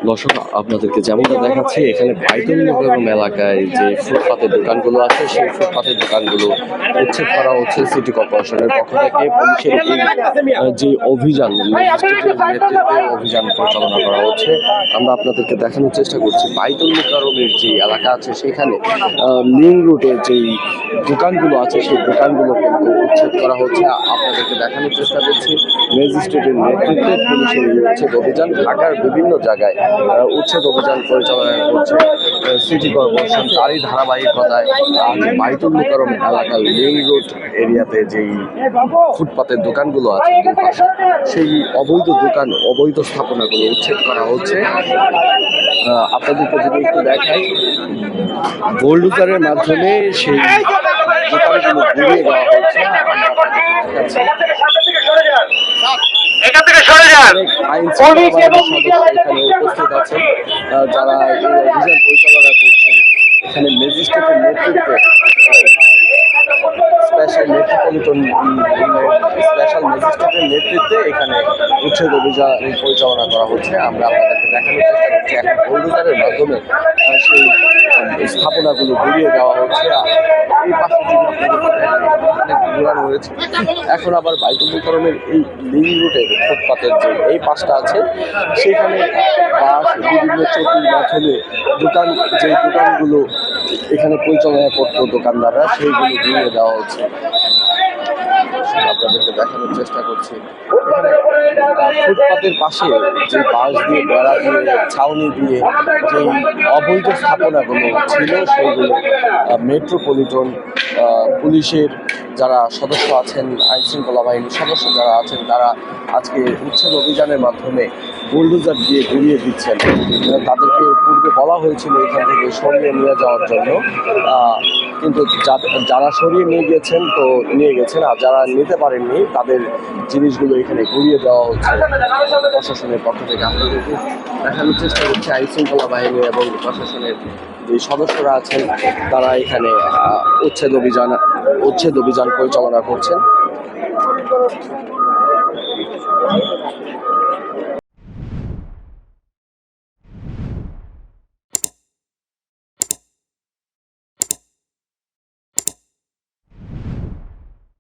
দর্শক, আপনাদেরকে যেমনটা দেখাচ্ছি, এখানে বাইতুল মোকাররম এলাকায় যে ফুটপাতের দোকানগুলো আছে, সেই ফুটপাতের দোকানগুলো উচ্ছেদ করা হচ্ছে সিটি কর্পোরেশনের পক্ষ থেকে। পুলিশের যে অভিযান, ম্যাজিস্ট্রেটের নেতৃত্বে অভিযান পরিচালনা করা হচ্ছে। আমরা আপনাদেরকে দেখানোর চেষ্টা করছি বাইতুল মোকাররমের যে এলাকা আছে সেখানে লিং রুটের যেই দোকানগুলো আছে সেই দোকানগুলো কিন্তু উচ্ছেদ করা হচ্ছে। আপনাদেরকে দেখানোর চেষ্টা করছি ম্যাজিস্ট্রেটের নেতৃত্বে পুলিশের এই উচ্ছেদ অভিযান। ঢাকার বিভিন্ন জায়গায় উচ্ছেদ অভিযান পরিচালনা করছে সিটি কর্পোরেশন। তারই ধারাবাহিকতায় আজ বাইতুল মোকাররম এলাকার লিং রোড এরিয়াতে যেই ফুটপাতের দোকানগুলো আছে সেই অবৈধ দোকান, অবৈধ স্থাপনাগুলো উচ্ছেদ করা হচ্ছে। আপনাদেরকে যদি একটু দেখাই, বোল্ডোজারের মাধ্যমে সেই দোকানগুলো ঘুরিয়ে দেওয়া হচ্ছে। এখান থেকে সরে যান। আইন শৃঙ্খলা সদস্য এখানে উপস্থিত আছেন, যারা এই অভিযান পরিচালনা করছেন। এখানে ম্যাজিস্ট্রেটের নেতৃত্বে স্পেশাল ম্যাজিস্ট্রেটের নেতৃত্বে এখানে উচ্ছেদ অভিযান পরিচালনা করা হচ্ছে। আমরা আপনাদেরকে দেখানোর চেষ্টা করছি এখন বোল্ডোজারের মাধ্যমে সেই স্থাপনাগুলো ঘুরিয়ে দেওয়া হচ্ছে। এই পাশে অনেক ঘোরানো হয়েছে। এখন আবার বাইতুল মোকাররমের এই লিং রুটের ফুটপাতের যে এই পাশটা আছে সেখানে বাস, বিভিন্ন চটির মাধ্যমে দোকানগুলো এখানে পরিচালনা করতো দোকানদাররা, সেইগুলো ঘুরিয়ে দেওয়া হচ্ছে। আপনাদেরকে দেখানোর চেষ্টা করছি এখানে ফুটপাতের পাশে যে বাঁশ দিয়ে, বেড়া দিয়ে, ছাউনি দিয়ে যেই অবৈধ স্থাপনাগুলো ছিল সেইগুলো মেট্রোপলিটন পুলিশের যারা সদস্য আছেন, আইন শৃঙ্খলা বাহিনীর সদস্য যারা আছেন, তারা আজকে উচ্ছেদ অভিযানের মাধ্যমে বুলডোজার দিয়ে ঘুরিয়ে দিচ্ছেন। তাদেরকে পূর্বে বলা হয়েছিল এখান থেকে সরিয়ে নিয়ে যাওয়ার জন্য, কিন্তু যারা সরিয়ে নিয়ে গেছেন আর যারা নিতে পারেননি তাদের জিনিসগুলো এখানে ঘুরিয়ে দেওয়া হচ্ছে প্রশাসনের পক্ষ থেকে। আপনাদেরকে দেখানোর চেষ্টা করছি আইন শৃঙ্খলা বাহিনী এবং প্রশাসনের যে সদস্যরা আছেন তারা এখানে উচ্ছেদ অভিযান পরিচালনা করছেন।